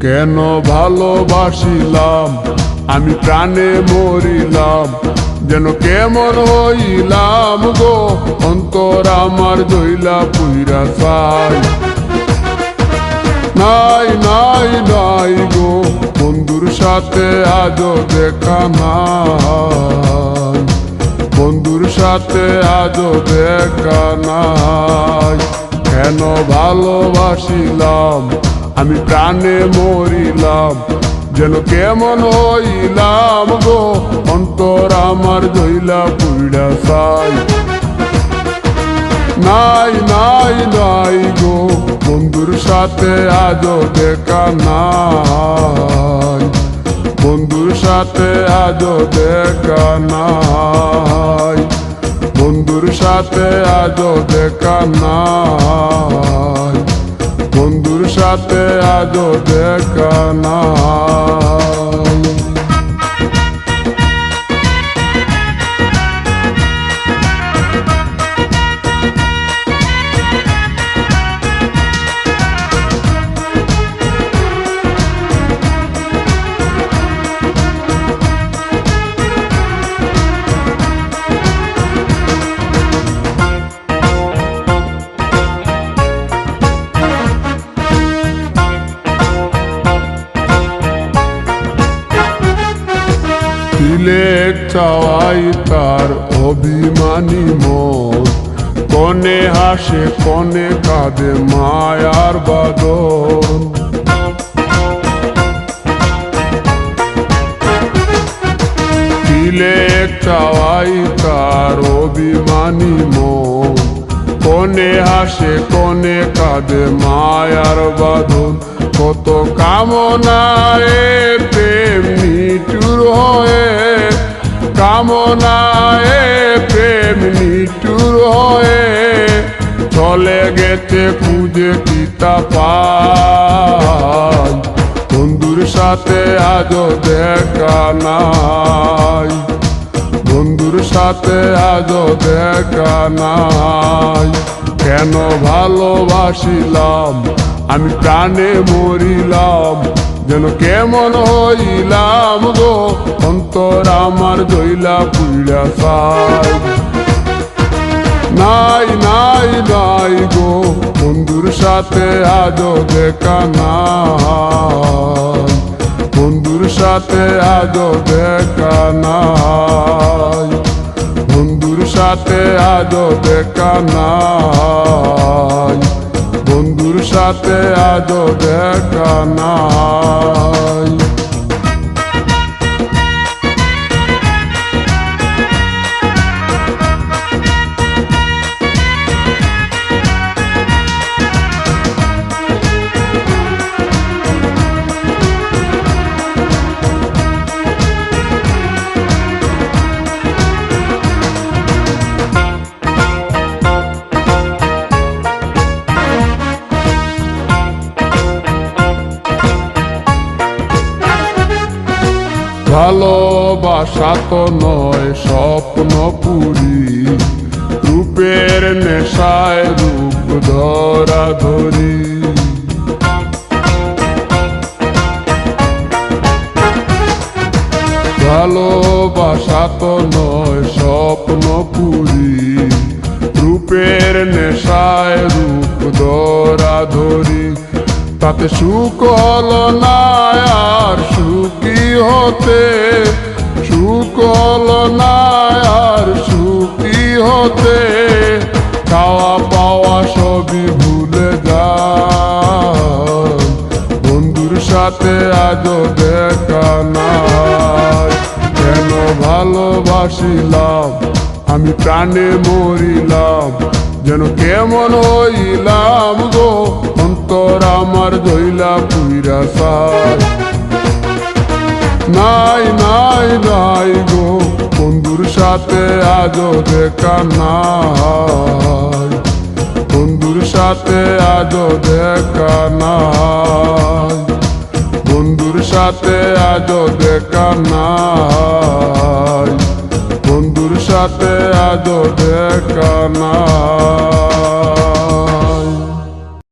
কেন ভালোবাসিলাম আমি প্রাণে মরিলাম, যেন কেমন হইলাম গো অন্তর আমার জইলা পুইরা চাই। নাই নাই নাই গো বন্ধুর সাথে আজও দেখা নাই, বন্ধুর সাথে আজও দেখা নাই। কেন ভালোবাসিলাম আমি প্রাণে মরিলাম, যেন কেমন হইলাম গো অন্তর আমার জইলা পুইরা চাই। নাই নাই নাই গো বন্ধুর সাথে আজও দেখা নাই, বন্ধুর সাথে আজও দেখা নাই, বন্ধুর সাথে আজও দেখা নাই, বন্ধুর সাথে আজও দেখা নাই। দিলে চাওয়াই তার অভিমানী মন, কনে হাসে কনে কাঁদে মায়ার বাদন। দিলে চাওয়াই তার অভিমানী মন, কনে হাসে কনে কাঁদে মায়ার বাঁধন। কত কামনায় প্রেম নিঠুর হয়ে, কামনায় প্রেম নিঠুর হয়ে চলে গেছে খুঁজে কিতা পাই। বন্ধুর সাথে আজও দেখা নাই, বন্ধুর সাথে আজও দেখা নাই। কেন ভালোবাসিলাম আমি প্রাণে মরিলাম, যেন কেমন হইলাম গো অন্তর আমার জইলা পুইরা চাই। নাই নাই নাই গো বন্ধুর সাথে আজও দেখা নাই, বন্ধুর সাথে আজও দেখা নাই, বন্ধুর সাথে আজও দেখা নাই, বন্ধুর সাথে আজও দেখা নাই। ভালোবাসা তো নয় স্বপ্ন পুরি, রূপের নেশায় রূপ ধরা ধরি। ভালোবাসা তো নয় স্বপ্ন পুরি, রূপের নেশায় রূপ ধরা ধরি। তাতে সুখ হলো না আর সুখী হতে, সুখ হলো না আর সুখী হতে। খাওয়া পাওয়া সবই ভুলে যায়, বন্ধুর সাথে আজও দেখা নাই। কেন ভালোবাসিলাম আমি প্রাণে মরিলাম, যেন কেমন হইলাম গো অন্তর আমার জইলা পুইরা চাই। নাই নাই নাই গো বন্ধুর সাথে আজও দেখা নাই, বন্ধুর সাথে আজও দেখা নাই, বন্ধুর সাথে আজও দেখা নাই, বন্ধুর সাথে আজও দেখা নাই।